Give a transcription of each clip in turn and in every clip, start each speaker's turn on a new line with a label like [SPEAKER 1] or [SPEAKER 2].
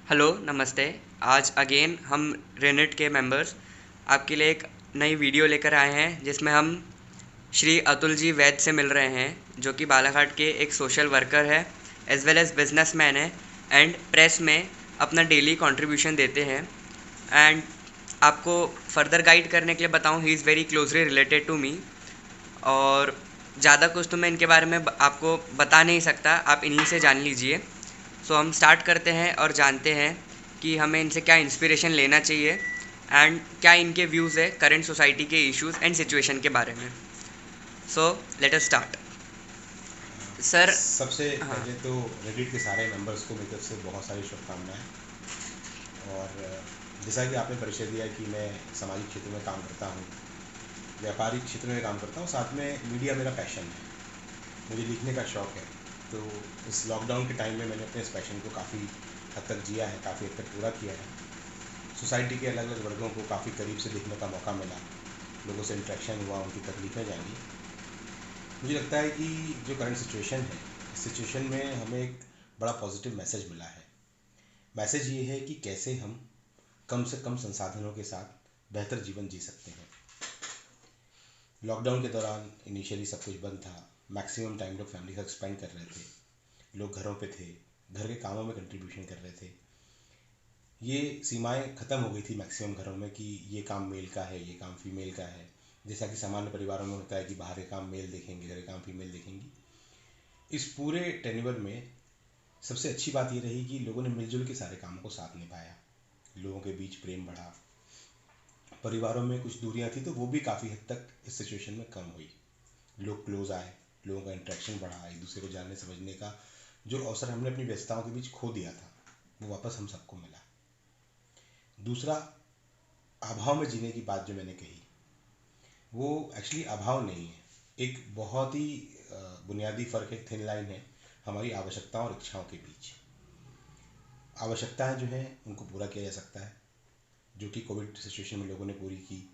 [SPEAKER 1] Hello नमस्ते। आज again हम रेनेट के मेंबर्स आपके लिए एक नई वीडियो लेकर आए हैं जिसमें हम श्री अतुल जी वैद से मिल रहे हैं जो कि बालाघाट के एक सोशल वर्कर है एज वेल एज बिजनेसमैन है एंड प्रेस में अपना डेली कंट्रीब्यूशन देते हैं। एंड आपको फर्दर गाइड करने के लिए बताऊं, he is very closely related to me और ज़्यादा कुछ तो मैं इनके बारे में आपको बता नहीं सकता, आप इन्हीं से जान लीजिए। सो हम स्टार्ट करते हैं और जानते हैं कि हमें इनसे क्या इंस्पिरेशन लेना चाहिए एंड क्या इनके व्यूज़ है करंट सोसाइटी के इश्यूज़ एंड सिचुएशन के बारे में। So let us start sir.
[SPEAKER 2] सबसे
[SPEAKER 1] हाँ।
[SPEAKER 2] पहले तो रेडिट के सारे मेंबर्स को मेरी तरफ से बहुत सारी शुभकामनाएं। और जैसा कि आपने परिचय दिया कि मैं सामाजिक क्षेत्र में काम करता हूँ, व्यापारिक क्षेत्र में काम करता हूँ, साथ में मीडिया मेरा पैशन है, मुझे लिखने का शौक़ है। तो इस लॉकडाउन के टाइम में मैंने अपने इस पैशन को काफ़ी हद तक जिया है, काफ़ी हद तक पूरा किया है। सोसाइटी के अलग अलग वर्गों को काफ़ी करीब से देखने का मौका मिला, लोगों से इंटरेक्शन हुआ, उनकी तकलीफ़ें जानी। मुझे लगता है कि जो करंट सिचुएशन है, इस सिचुएशन में हमें एक बड़ा पॉजिटिव मैसेज मिला है। मैसेज ये है कि कैसे हम कम से कम संसाधनों के साथ बेहतर जीवन जी सकते हैं। लॉकडाउन के दौरान इनिशियली सब कुछ बंद था, मैक्सिमम टाइम लोग फैमिली के साथ स्पेंड कर रहे थे, लोग घरों पे थे, घर के कामों में कंट्रीब्यूशन कर रहे थे। ये सीमाएं ख़त्म हो गई थी मैक्सिमम घरों में कि ये काम मेल का है, ये काम फीमेल का है। जैसा कि सामान्य परिवारों में होता है कि बाहर के काम मेल देखेंगे, घर के काम फीमेल देखेंगी। इस पूरे टेनिवर में सबसे अच्छी बात ये रही कि लोगों ने मिलजुल के सारे कामों को साथ निभाया, लोगों के बीच प्रेम बढ़ा, परिवारों में कुछ दूरियां थी तो वो भी काफ़ी हद तक इस सिचुएशन में कम हुई, लोग क्लोज आए, लोगों का इंटरेक्शन बढ़ा, एक दूसरे को जानने समझने का जो अवसर हमने अपनी व्यस्तताओं के बीच खो दिया था वो वापस हम सबको मिला। दूसरा, अभाव में जीने की बात जो मैंने कही वो एक्चुअली अभाव नहीं है, एक बहुत ही बुनियादी फ़र्क है, थिन लाइन है हमारी आवश्यकताओं और इच्छाओं के बीच। आवश्यकताएं जो हैं उनको पूरा किया जा सकता है, जो कि कोविड सिचुएशन में लोगों ने पूरी की,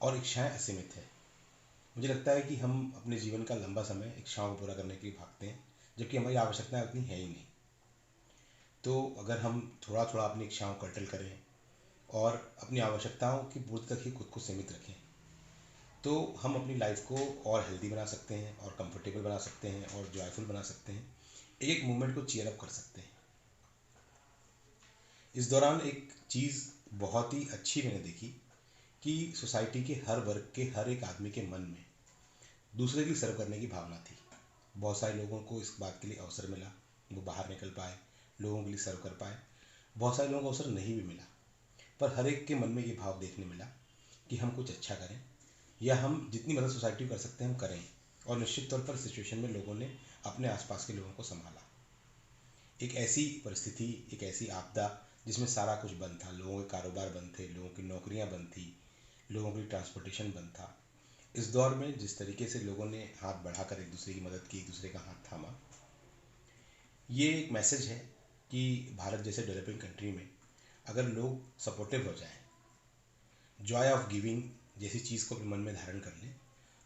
[SPEAKER 2] और इच्छाएं असीमित है। मुझे लगता है कि हम अपने जीवन का लंबा समय इच्छाओं को पूरा करने के लिए भागते हैं, जबकि हमारी आवश्यकताएं उतनी है ही नहीं। तो अगर हम थोड़ा थोड़ा अपनी इच्छाओं को कर्टल करें और अपनी आवश्यकताओं की पूर्ति तक ही खुद को सीमित रखें तो हम अपनी लाइफ को और हेल्दी बना सकते हैं और कंफर्टेबल बना सकते हैं और जॉयफुल बना सकते हैं, एक एक मोमेंट को चीयर अप कर सकते हैं। इस दौरान एक चीज़ बहुत ही अच्छी मैंने देखी कि सोसाइटी के हर वर्ग के हर एक आदमी के मन में दूसरे की सर्व करने की भावना थी। बहुत सारे लोगों को इस बात के लिए अवसर मिला, वो बाहर निकल पाए, लोगों के लिए सर्व कर पाए। बहुत सारे लोगों को अवसर नहीं भी मिला, पर हर एक के मन में ये भाव देखने मिला कि हम कुछ अच्छा करें या हम जितनी मदद सोसाइटी को कर सकते हैं हम करें। और निश्चित तौर पर सिचुएशन में लोगों ने अपने आसपास के लोगों को संभाला। एक ऐसी परिस्थिति, एक ऐसी आपदा जिसमें सारा कुछ बंद था, लोगों के कारोबार बंद थे, लोगों की नौकरियां बंद थी, लोगों की ट्रांसपोर्टेशन बंद था। इस दौर में जिस तरीके से लोगों ने हाथ बढ़ाकर एक दूसरे की मदद की, एक दूसरे का हाथ थामा, ये एक मैसेज है कि भारत जैसे डेवलपिंग कंट्री में अगर लोग सपोर्टिव हो जाएं, जॉय ऑफ गिविंग जैसी चीज़ को अपने मन में धारण कर लें,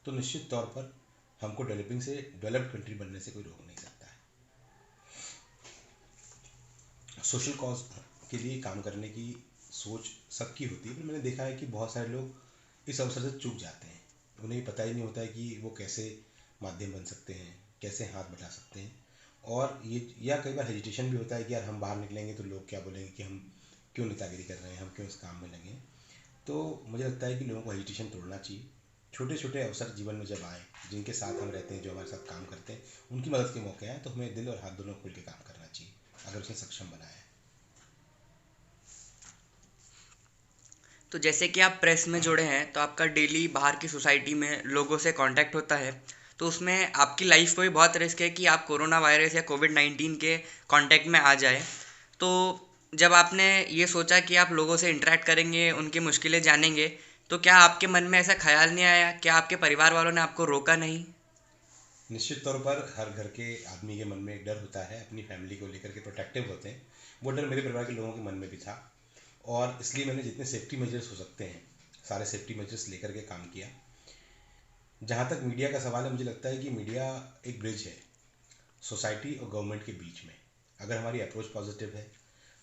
[SPEAKER 2] तो निश्चित तौर पर हमको डेवलपिंग से डेवलप्ड कंट्री बनने से कोई रोक नहीं सकता है। सोशल कॉज के लिए काम करने की सोच सबकी होती है, पर मैंने देखा है कि बहुत सारे लोग इस अवसर से चूक जाते हैं। उन्हें पता ही नहीं होता है कि वो कैसे माध्यम बन सकते हैं, कैसे हाथ बटा सकते हैं। और ये या कई बार हेजिटेशन भी होता है कि यार हम बाहर निकलेंगे तो लोग क्या बोलेंगे कि हम क्यों नेतागिरी कर रहे हैं, हम क्यों इस काम में लगे हैं। तो मुझे लगता है कि लोगों को हेजिटेशन तोड़ना चाहिए। छोटे छोटे अवसर जीवन में जब आएँ, जिनके साथ हम रहते हैं, जो हमारे साथ काम करते हैं, उनकी मदद के मौके आएँ तो हमें दिल और हाथ दोनों खुल के काम करना चाहिए, अगर उसने सक्षम बनाया है।
[SPEAKER 1] तो जैसे कि आप प्रेस में जुड़े हैं तो आपका डेली बाहर की सोसाइटी में लोगों से कांटेक्ट होता है, तो उसमें आपकी लाइफ को भी बहुत रिस्क है कि आप कोरोना वायरस या कोविड-19 के कांटेक्ट में आ जाए। तो जब आपने ये सोचा कि आप लोगों से इंटरेक्ट करेंगे, उनकी मुश्किलें जानेंगे, तो क्या आपके मन में ऐसा ख्याल नहीं आया, क्या आपके परिवार वालों ने आपको रोका नहीं?
[SPEAKER 2] निश्चित तौर पर हर घर के आदमी के मन में एक डर होता है, अपनी फैमिली को लेकर के प्रोटेक्टिव होते हैं। वो डर मेरे परिवार के लोगों के मन में भी था, और इसलिए मैंने जितने सेफ्टी मेजर्स हो सकते हैं सारे सेफ्टी मेजर्स लेकर के काम किया। जहाँ तक मीडिया का सवाल है, मुझे लगता है कि मीडिया एक ब्रिज है सोसाइटी और गवर्नमेंट के बीच में। अगर हमारी अप्रोच पॉजिटिव है,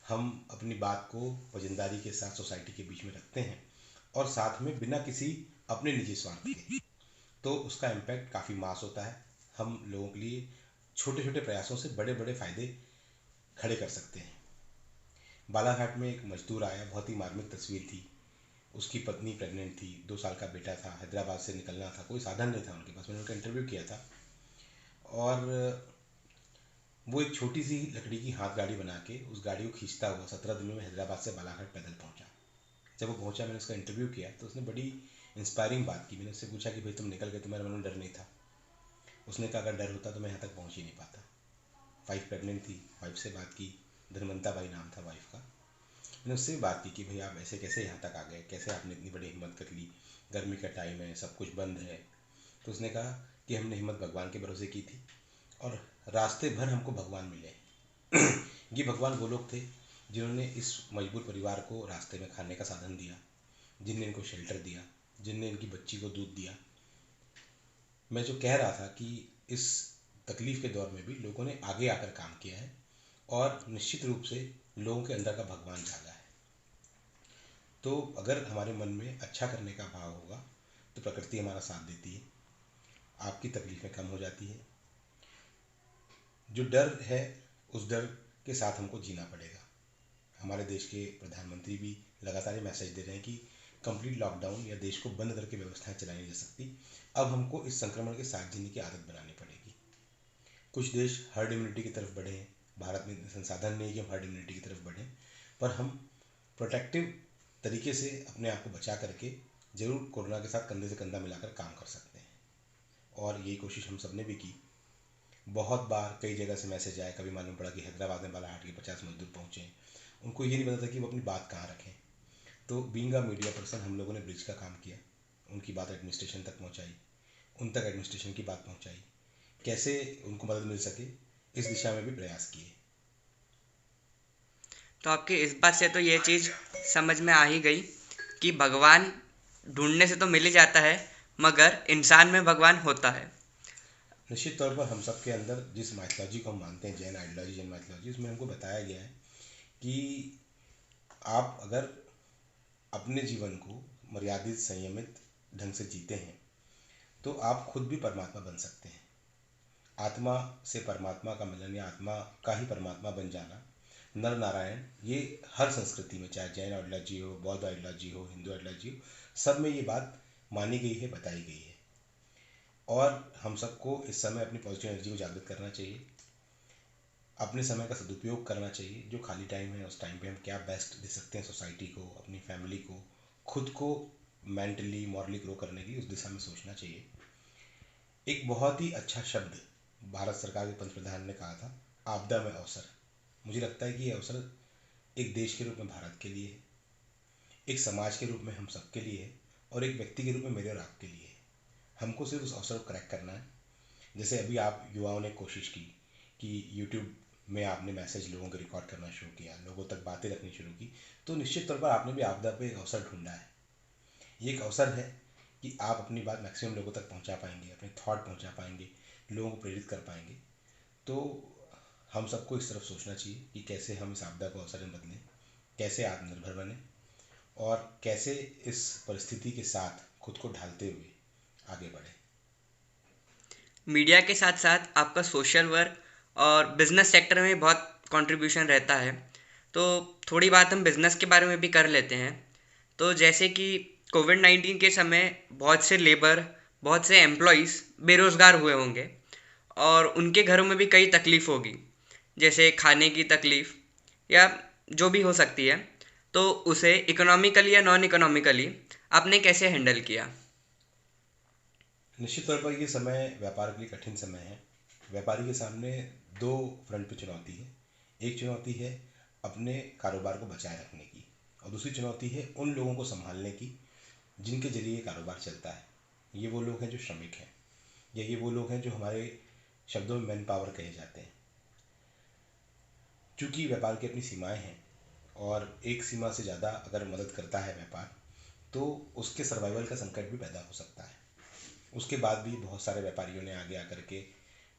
[SPEAKER 2] हम अपनी बात को वजनदारी के साथ सोसाइटी के बीच में रखते हैं और साथ में बिना किसी अपने निजी स्वार्थ के, तो उसका इम्पैक्ट काफ़ी मास होता है। हम लोगों के लिए छोटे छोटे प्रयासों से बड़े बड़े फायदे खड़े कर सकते हैं। बालाघाट में एक मजदूर आया, बहुत ही मार्मिक तस्वीर थी। उसकी पत्नी प्रेग्नेंट थी, 2 साल का बेटा था, हैदराबाद से निकलना था, कोई साधन नहीं था उनके पास। मैंने उनका इंटरव्यू किया था और वो एक छोटी सी लकड़ी की हाथ गाड़ी बना के उस गाड़ी को खींचता हुआ 17 दिनों में हैदराबाद से बालाघाट पैदल पहुंचा। जब वो पहुंचा, मैंने उसका इंटरव्यू किया तो उसने बड़ी इंस्पायरिंग बात की। मैंने उससे पूछा कि भाई तुम निकल गए, तुम्हारे मन में डर नहीं था? उसने कहा अगर डर होता तो मैं यहाँ तक पहुँच ही नहीं पाता। वाइफ प्रेग्नेंट थी, वाइफ से बात की, धनवंता बाई नाम था वाइफ का। मैंने उससे भी बात की कि भाई आप ऐसे कैसे यहाँ तक आ गए, कैसे आपने इतनी बड़ी हिम्मत कर ली, गर्मी का टाइम है, सब कुछ बंद है। तो उसने कहा कि हमने हिम्मत भगवान के भरोसे की थी और रास्ते भर हमको भगवान मिले। ये भगवान वो लोग थे जिन्होंने इस मजबूर परिवार को रास्ते में खाने का साधन दिया, जिनने इनको शेल्टर दिया, जिनने इनकी बच्ची को दूध दिया। मैं जो कह रहा था कि इस तकलीफ के दौर में भी लोगों ने आगे आकर काम किया है और निश्चित रूप से लोगों के अंदर का भगवान जागा है। तो अगर हमारे मन में अच्छा करने का भाव होगा तो प्रकृति हमारा साथ देती है, आपकी तकलीफें कम हो जाती है। जो डर है उस डर के साथ हमको जीना पड़ेगा। हमारे देश के प्रधानमंत्री भी लगातार ये मैसेज दे रहे हैं कि कंप्लीट लॉकडाउन या देश को बंद करके व्यवस्थाएं चलाई नहीं जा सकती। अब हमको इस संक्रमण के साथ जीने की आदत बनानी पड़ेगी। कुछ देश हर्ड इम्यूनिटी की तरफ बढ़े हैं, भारत में इतने संसाधन नहीं है कि हम हर्ड इम्यूनिटी की तरफ बढ़ें, पर हम प्रोटेक्टिव तरीके से अपने आप को बचा करके जरूर कोरोना के साथ कंधे से कंधा मिलाकर काम कर सकते हैं। और यही कोशिश हम सब ने भी की। बहुत बार कई जगह से मैसेज आया, कभी मालूम पड़ा कि हैदराबाद में बालाहाट के 50 मजदूर पहुंचे हैं, उनको ये नहीं पता था कि वो अपनी बात कहाँ रखें। तो बीइंग अ मीडिया पर्सन हम लोगों ने ब्रिज का काम किया, उनकी बात एडमिनिस्ट्रेशन तक पहुंचाई, उन तक एडमिनिस्ट्रेशन की बात पहुंचाई, कैसे उनको मदद मिल सके इस दिशा में भी प्रयास किए।
[SPEAKER 1] तो आपकी इस बात से तो ये चीज़ समझ में आ ही गई कि भगवान ढूंढने से तो मिल ही जाता है, मगर इंसान में भगवान होता है।
[SPEAKER 2] निश्चित तौर पर हम सब के अंदर जिस माइथोलॉजी को हम मानते हैं, जैन आइडियोलॉजी, जैन माइथोलॉजी, उसमें हमको बताया गया है कि आप अगर अपने जीवन को मर्यादित संयमित ढंग से जीते हैं तो आप खुद भी परमात्मा बन सकते हैं। आत्मा से परमात्मा का मिलन या आत्मा का ही परमात्मा बन जाना, नर नारायण, ये हर संस्कृति में, चाहे जैन आइडियोलॉजी हो, बौद्ध आइडियोलॉजी हो, हिंदू आइडियोलॉजी हो, सब में ये बात मानी गई है, बताई गई है। और हम सबको इस समय अपनी पॉजिटिव एनर्जी को जागृत करना चाहिए, अपने समय का सदुपयोग करना चाहिए। जो खाली टाइम है उस टाइम पे हम क्या बेस्ट दे सकते हैं सोसाइटी को, अपनी फैमिली को, खुद को मेंटली मॉरली ग्रो करने की उस दिशा में सोचना चाहिए। एक बहुत ही अच्छा शब्द भारत सरकार के पंच प्रधान ने कहा था, आपदा में अवसर। मुझे लगता है कि ये अवसर एक देश के रूप में भारत के लिए है, एक समाज के रूप में हम सबके लिए है और एक व्यक्ति के रूप में मेरे और आपके लिए है। हमको सिर्फ उस अवसर को क्रैक करना है। जैसे अभी आप युवाओं ने कोशिश की कि यूट्यूब में आपने मैसेज लोगों को रिकॉर्ड करना शुरू किया, लोगों तक बातें रखनी शुरू की, तो निश्चित तौर पर आपने भी आपदा पे एक अवसर ढूंढा है। ये एक अवसर है कि आप अपनी बात मैक्सिमम लोगों तक पहुंचा पाएंगे, अपने थॉट पहुंचा पाएंगे, लोगों को प्रेरित कर पाएंगे। तो हम सबको इस तरफ सोचना चाहिए कि कैसे हम इस आपदा को अवसर में बदलें, कैसे आत्मनिर्भर बने और कैसे इस परिस्थिति के साथ खुद को ढालते हुए आगे बढ़े।
[SPEAKER 1] मीडिया के साथ साथ आपका सोशल वर्क और बिजनेस सेक्टर में बहुत कंट्रीब्यूशन रहता है, तो थोड़ी बात हम बिजनेस के बारे में भी कर लेते हैं। तो जैसे कि कोविड-19 के समय बहुत से लेबर, बहुत से एम्प्लॉयज़ बेरोज़गार हुए होंगे और उनके घरों में भी कई तकलीफ़ होगी, जैसे खाने की तकलीफ़ या जो भी हो सकती है। तो उसे इकोनॉमिकली या नॉन इकोनॉमिकली आपने कैसे हैंडल किया?
[SPEAKER 2] निश्चित तौर पर ये समय व्यापार के लिए कठिन समय है। व्यापारी के सामने दो फ्रंट पे चुनौती है। एक चुनौती है अपने कारोबार को बचाए रखने की और दूसरी चुनौती है उन लोगों को संभालने की जिनके जरिए ये कारोबार चलता है। ये वो लोग हैं जो श्रमिक हैं, या ये वो लोग हैं जो हमारे शब्दों में मैन पावर कहे जाते हैं। चूँकि व्यापार की अपनी सीमाएं हैं और एक सीमा से ज़्यादा अगर मदद करता है व्यापार, तो उसके सर्वाइवल का संकट भी पैदा हो सकता है। उसके बाद भी बहुत सारे व्यापारियों ने आगे आकर के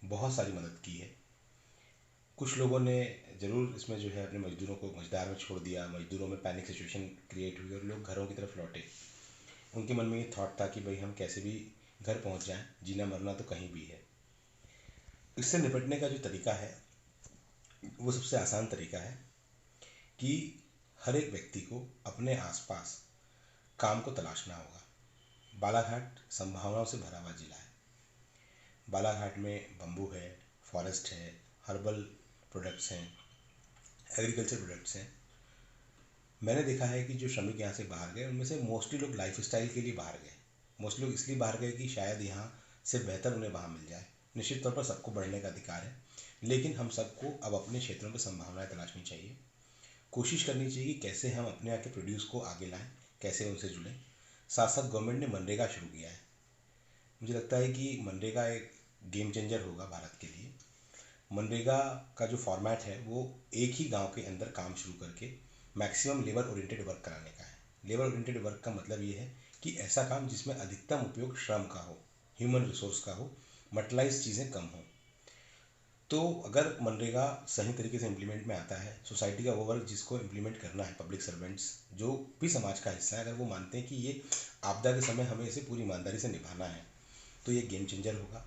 [SPEAKER 2] बहुत सारी मदद की है। कुछ लोगों ने ज़रूर इसमें जो है अपने मज़दूरों को मझदार में छोड़ दिया, मज़दूरों में पैनिक सिचुएशन क्रिएट हुई और लोग घरों की तरफ लौटे। उनके मन में ये थॉट था कि भाई हम कैसे भी घर पहुंच जाएं, जीना मरना तो कहीं भी है। इससे निपटने का जो तरीका है वो सबसे आसान तरीका है कि हर एक व्यक्ति को अपने आसपास काम को तलाशना होगा। बालाघाट संभावनाओं से भरा हुआ ज़िला है। बालाघाट में बम्बू है, फॉरेस्ट है, हर्बल प्रोडक्ट्स हैं, एग्रीकल्चर प्रोडक्ट्स हैं। मैंने देखा है कि जो श्रमिक यहाँ से बाहर गए उनमें से मोस्टली लोग लाइफ स्टाइल के लिए बाहर गए। मोस्टली लोग इसलिए बाहर गए कि शायद यहाँ से बेहतर उन्हें वहाँ मिल जाए। निश्चित तौर पर सबको बढ़ने का अधिकार है, लेकिन हम सबको अब अपने क्षेत्रों में संभावनाएं तलाशनी चाहिए। कोशिश करनी चाहिए कि कैसे हम अपने यहाँ के प्रोड्यूस को आगे लाएं, कैसे उनसे जुड़ें। साथ साथ गवर्नमेंट ने मनरेगा शुरू किया है। मुझे लगता है कि मनरेगा एक गेम चेंजर होगा भारत के लिए। मनरेगा का जो फॉर्मेट है वो एक ही गांव के अंदर काम शुरू करके मैक्सिमम लेबर ओरिएंटेड वर्क कराने का है। लेबर ओरिएंटेड वर्क का मतलब ये है कि ऐसा काम जिसमें अधिकतम उपयोग श्रम का हो, ह्यूमन रिसोर्स का हो, मटेरियलाइज चीज़ें कम हों। तो अगर मनरेगा सही तरीके से इम्प्लीमेंट में आता है, सोसाइटी का वो वर्ग जिसको इम्प्लीमेंट करना है, पब्लिक सर्वेंट्स जो भी समाज का हिस्सा है, अगर वो मानते हैं कि ये आपदा के समय हमें इसे पूरी ईमानदारी से निभाना है, तो ये गेम चेंजर होगा।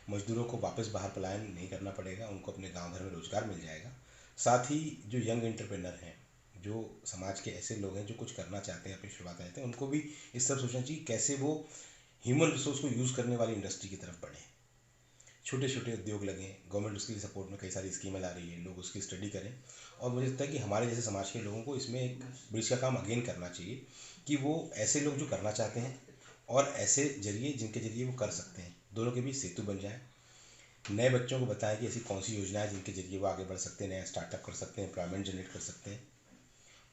[SPEAKER 2] मजदूरों को वापस बाहर पलायन नहीं करना पड़ेगा, उनको अपने गांव घर में रोजगार मिल जाएगा। साथ ही जो यंग एंटरप्रेनर हैं, जो समाज के ऐसे लोग हैं जो कुछ करना चाहते हैं, अपनी शुरुआत चाहते हैं, उनको भी इस तरफ सोचना चाहिए कैसे वो ह्यूमन रिसोर्स को यूज़ करने वाली इंडस्ट्री की तरफ बढ़े। छोटे छोटे उद्योग लगें, गवर्नमेंट उसके लिए सपोर्ट में कई सारी स्कीमें ला रही है, लोग उसकी स्टडी करें। और मुझे लगता है कि हमारे जैसे समाज के लोगों को इसमें एक ब्रिज का काम अगेन करना चाहिए कि वो ऐसे लोग जो करना चाहते हैं और ऐसे जरिए जिनके जरिए वो कर सकते हैं, दोनों के बीच सेतु बन जाए। नए बच्चों को बताएं कि ऐसी कौन सी योजना है जिनके जरिए वो आगे बढ़ सकते हैं, नया स्टार्टअप कर सकते हैं, एम्प्लॉयमेंट जनरेट कर सकते हैं,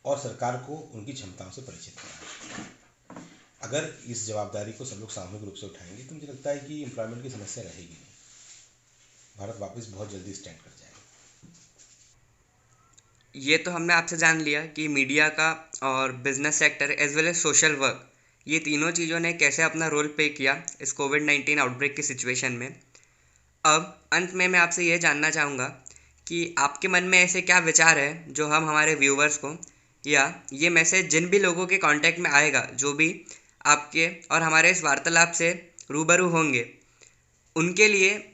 [SPEAKER 2] और सरकार को उनकी क्षमताओं से परिचित कराएं। अगर इस जवाबदारी को सब लोग सामूहिक रूप से उठाएंगे तो मुझे लगता है कि एम्प्लॉयमेंट की समस्या रहेगी नहीं। भारत वापस बहुत जल्दी स्टैंड कर जाएगा।
[SPEAKER 1] ये तो हमने आपसे जान लिया कि मीडिया का और business sector as well as social work, ये तीनों चीज़ों ने कैसे अपना रोल प्ले किया इस कोविड-19 आउटब्रेक की सिचुएशन में। अब अंत में मैं आपसे ये जानना चाहूँगा कि आपके मन में ऐसे क्या विचार है जो हम हमारे व्यूवर्स को, या ये मैसेज जिन भी लोगों के कांटेक्ट में आएगा, जो भी आपके और हमारे इस वार्तालाप से रूबरू होंगे, उनके लिए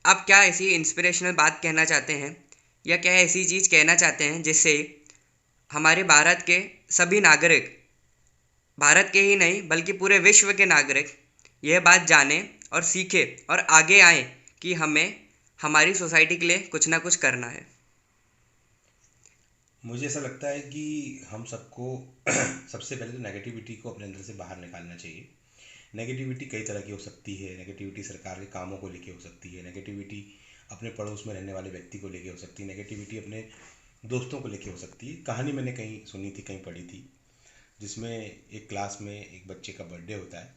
[SPEAKER 1] आप क्या ऐसी इंस्पिरेशनल बात कहना चाहते हैं, या क्या ऐसी चीज़ कहना चाहते हैं जिससे हमारे भारत के सभी नागरिक, भारत के ही नहीं बल्कि पूरे विश्व के नागरिक यह बात जाने और सीखे और आगे आए कि हमें हमारी सोसाइटी के लिए कुछ ना कुछ करना है।
[SPEAKER 2] मुझे ऐसा लगता है कि हम सबको सबसे पहले तो नेगेटिविटी को अपने अंदर से बाहर निकालना चाहिए। नेगेटिविटी कई तरह की हो सकती है। नेगेटिविटी सरकार के कामों को लेके हो सकती है, नेगेटिविटी अपने पड़ोस में रहने वाले व्यक्ति को लेके हो सकती है, नेगेटिविटी अपने दोस्तों को लेके हो सकती है। कहानी मैंने कहीं सुनी थी, कहीं पढ़ी थी, जिसमें एक क्लास में एक बच्चे का बर्थडे होता है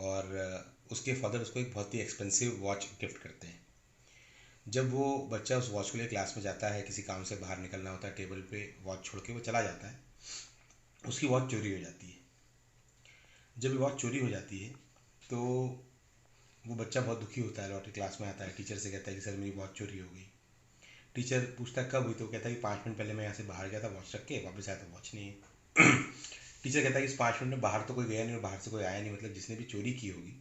[SPEAKER 2] और उसके फादर उसको एक बहुत ही एक्सपेंसिव वॉच गिफ्ट करते हैं। जब वो बच्चा उस वॉच के लिए क्लास में जाता है, किसी काम से बाहर निकलना होता है, टेबल पे वॉच छोड़ के वो चला जाता है, उसकी वॉच चोरी हो जाती है। जब ये वॉच चोरी हो जाती है तो वो बच्चा बहुत दुखी होता है, लौट के क्लास में आता है, टीचर से कहता है कि सर मेरी वॉच चोरी हो गई। टीचर पूछता है कब हुई, तो कहता है कि 5 मिनट पहले मैं यहाँ से बाहर गया था वॉच रख के, वापस आया तो वॉच नहीं है। टीचर कहता है कि इस 5 मिनट में बाहर तो कोई गया नहीं और बाहर से कोई आया नहीं, मतलब जिसने भी चोरी की होगी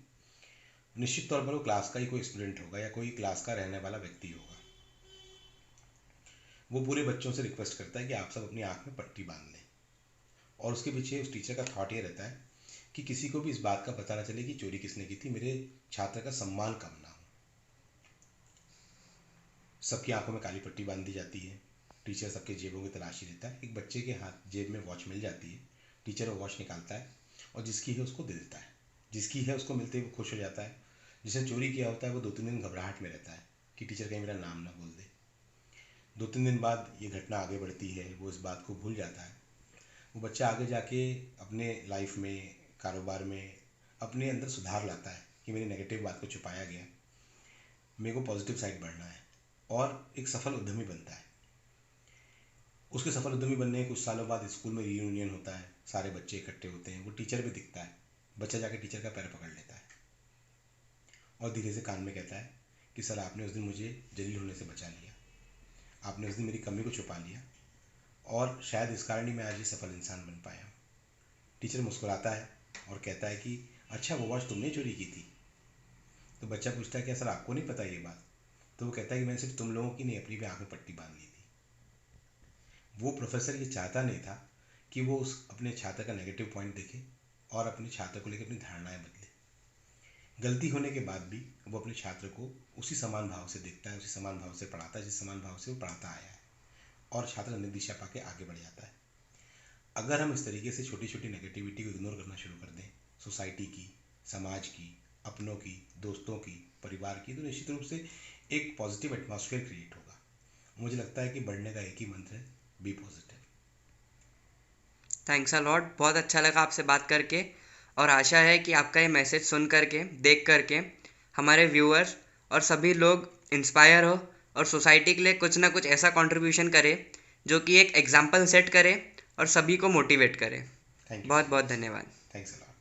[SPEAKER 2] निश्चित तौर पर वो क्लास का ही कोई स्टूडेंट होगा या कोई क्लास का रहने वाला व्यक्ति होगा। वो पूरे बच्चों से रिक्वेस्ट करता है कि आप सब अपनी आँख में पट्टी बांध लें, और उसके पीछे उस टीचर का थॉट ये रहता है कि किसी को भी इस बात का पता ना चले कि चोरी किसने की थी, मेरे छात्र का सम्मान कम ना हो। सबकी आंखों में काली पट्टी बांध दी जाती है। टीचर सबके जेबों की तलाशी लेता है। एक बच्चे के हाथ जेब में वॉच मिल जाती है। टीचर वो वॉच निकालता है और जिसकी है उसको दे देता है। जिसकी है उसको मिलते ही वो खुश हो जाता है। जिसने चोरी किया होता है वो 2-3 दिन घबराहट में रहता है कि टीचर कहीं मेरा नाम ना बोल दे। 2-3 दिन बाद ये घटना आगे बढ़ती है, वो इस बात को भूल जाता है। वो बच्चा आगे जाके अपने लाइफ में, कारोबार में अपने अंदर सुधार लाता है कि मेरी नेगेटिव बात को छुपाया गया, मेरे को पॉजिटिव साइड बढ़ना है, और एक सफल उद्यमी बनता है। उसके सफल उद्यमी बनने के कुछ सालों बाद स्कूल में रीयूनियन होता है, सारे बच्चे इकट्ठे होते हैं, वो टीचर भी दिखता है। बच्चा जाके टीचर का पैर पकड़ लेता है और धीरे से कान में कहता है कि सर आपने उस दिन मुझे जलील होने से बचा लिया, आपने उस दिन मेरी कमी को छुपा लिया और शायद इस कारण ही मैं आज ये सफल इंसान बन पाया हूँ। टीचर मुस्कुराता है और कहता है कि अच्छा वो वॉच तुमने चोरी की थी? तो बच्चा पूछता है क्या सर आपको नहीं पता ये बात? तो वो कहता है कि मैंने सिर्फ तुम लोगों की नहीं अपनी भी आँख में पट्टी बांध ली थी। वो प्रोफेसर ये चाहता नहीं था कि वो उस अपने छात्र का नेगेटिव पॉइंट देखे और अपने छात्र को लेकर अपनी धारणाएं बदले। गलती होने के बाद भी वो अपने छात्र को उसी समान भाव से देखता है, उसी समान भाव से पढ़ाता है जिस समान भाव से वो पढ़ाता आया है, और छात्र नई दिशा पाके आगे बढ़ जाता है। अगर हम इस तरीके से छोटी छोटी नेगेटिविटी को इग्नोर करना शुरू कर दें, सोसाइटी की, समाज की, अपनों की, दोस्तों की, परिवार की, तो निश्चित रूप से एक पॉजिटिव एटमॉस्फेयर क्रिएट होगा। मुझे लगता है कि बढ़ने का एक ही मंत्र है, be positive.
[SPEAKER 1] Thanks a lot, बहुत अच्छा लगा आपसे बात करके, और आशा है कि आपका ये मैसेज सुन करके, देख करके हमारे व्यूअर्स और सभी लोग इंस्पायर हो और सोसाइटी के लिए कुछ ना कुछ ऐसा कंट्रीब्यूशन करे जो कि एक एग्जाम्पल सेट करे और सभी को मोटिवेट करे।
[SPEAKER 2] थैंक यू
[SPEAKER 1] बहुत
[SPEAKER 2] सो
[SPEAKER 1] बहुत
[SPEAKER 2] मच।
[SPEAKER 1] धन्यवाद।
[SPEAKER 2] Thanks a lot.